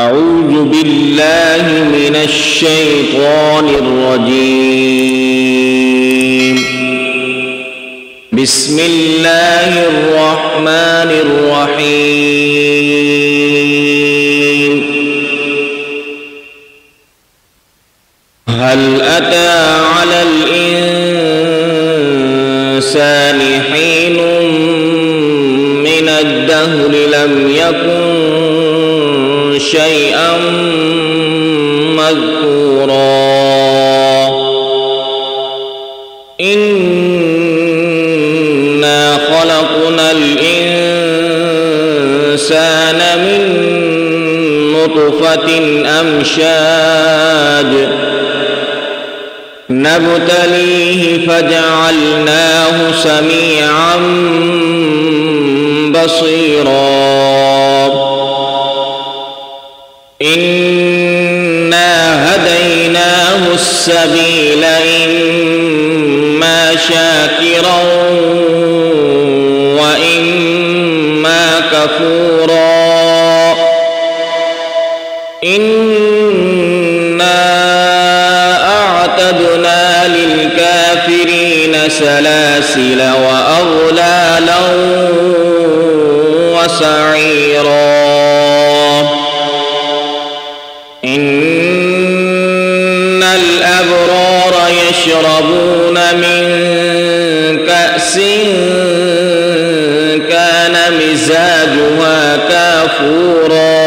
أعوذ بالله من الشيطان الرجيم. بسم الله الرحمن الرحيم. هل أتى على الإنسان حين من الدهر لم يكن شيئا مذكورا إنا خلقنا الإنسان من نطفة أمشاج نبتليه فجعلناه سميعا بصيرا إنا هديناه السبيل إما شاكرا وإما كفورا إنا أعتدنا للكافرين سلاسل وأغلالا وسعيرا إن الأبرار يشربون من كأس كان مزاجها كافورا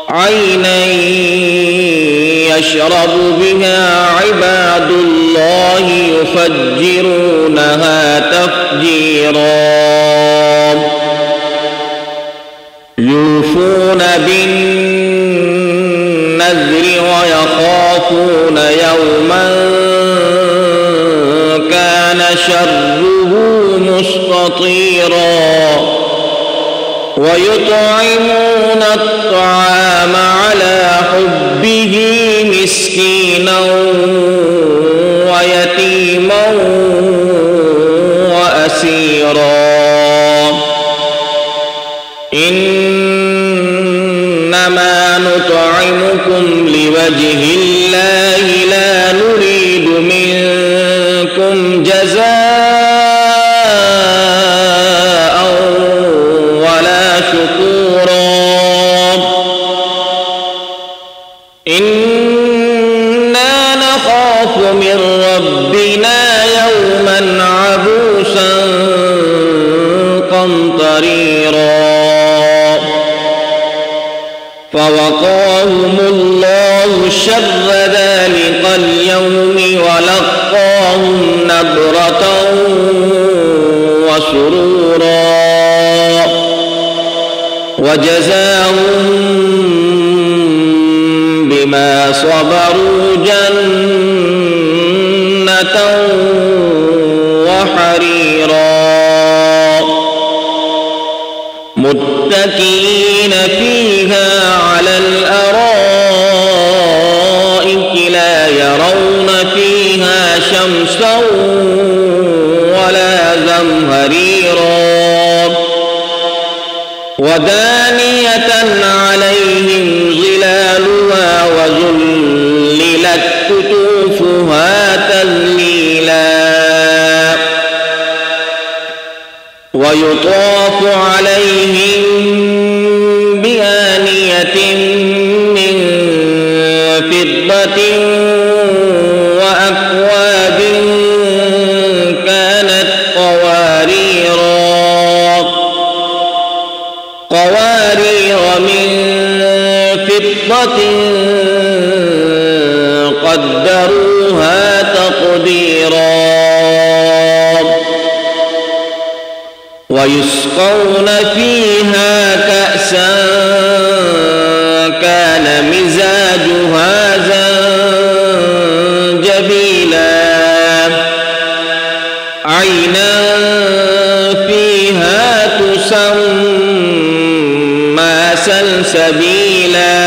عينا يشرب بها عباد الله يفجرونها تفجيرا يوفون بالنذر ويخافون يوما كان شره مستطيرا ويطعمون الطعام على حبه مسكينا ويتيما وأسيرا إنما نطعمكم لوجه الله لا نريد منكم جزاء ولا شكورا إنا نخاف من ربنا يوما عبوسا قمطريرا فوقاهم الله شر ذلك اليوم ولقاهم نضرة وسرورا وجزاهم بما صبروا جنة وحريرا متكئين فيها على الأرائك لا يرون فيها شمسا ولا زمهريرا ودانية عليهم ظلالها وذللت قطوفها تذليلا ويطاف عليهم بآنية من فضة وأكواب كانت قوارير من فضة قدروها تقديرا ويسقون فيها كأسا كان مزاجها زنجبيلا عينا فيها تسمى سلسبيلا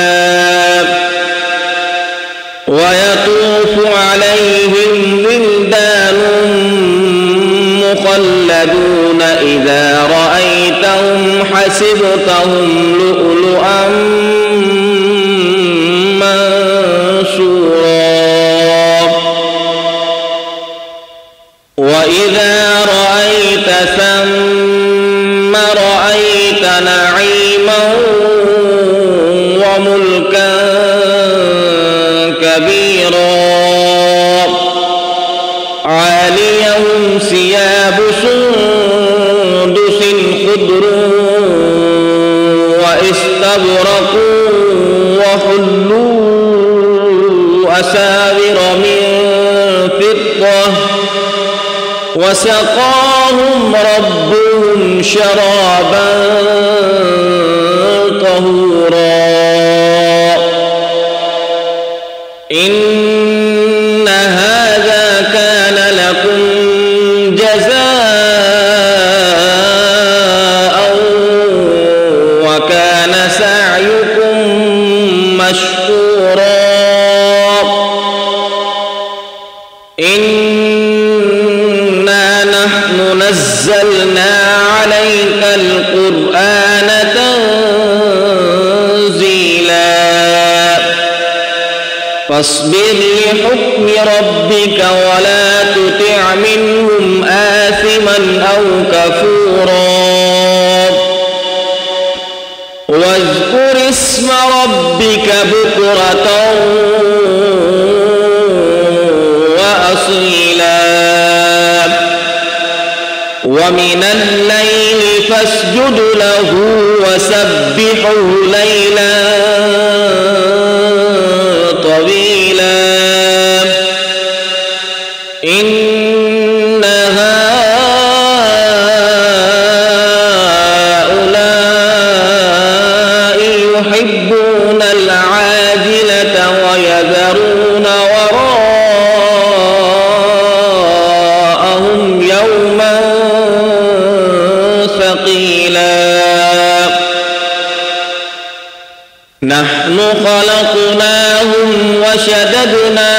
ويطوف عليهم ولدان مخلدون إذا رأيتهم حسبتهم لؤلؤا واستبرقوا وحلوا أساور من فضة وسقاهم ربهم شرابا طهورا إن هذا كان لكم جزاء وكان سعيكم مشكورا إنا نحن نزلنا عليك القرآن تنزيلا فاصبر لحكم ربك ولا تطع منهم آثما أو كفورا واذكر اسم ربك بكرة وأصيلا ومن الليل فاسجد له وسبحه ليلا طويلا إن هؤلاء يحبون العاجلة ويذرون وراءهم يوما ثقيلا نحن خلقناهم وشددنا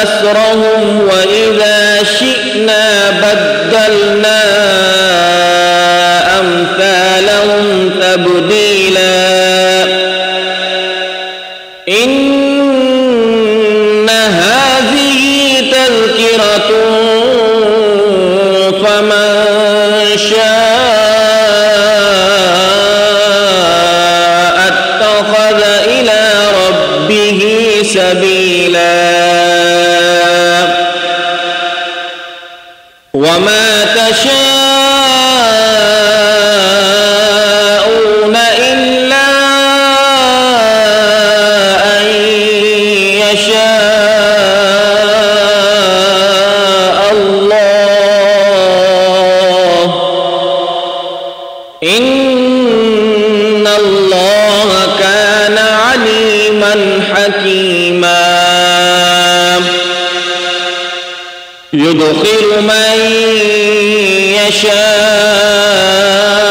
أسرهم وإذا شئنا بدلنا أمثالهم تبديلا إن هذه تذكرة فمن شاء اتخذ إلى ربه سبيلا وما تشاءون إلا أن يشاء الله إن الله كان عليما حكيما يدخل من يشاء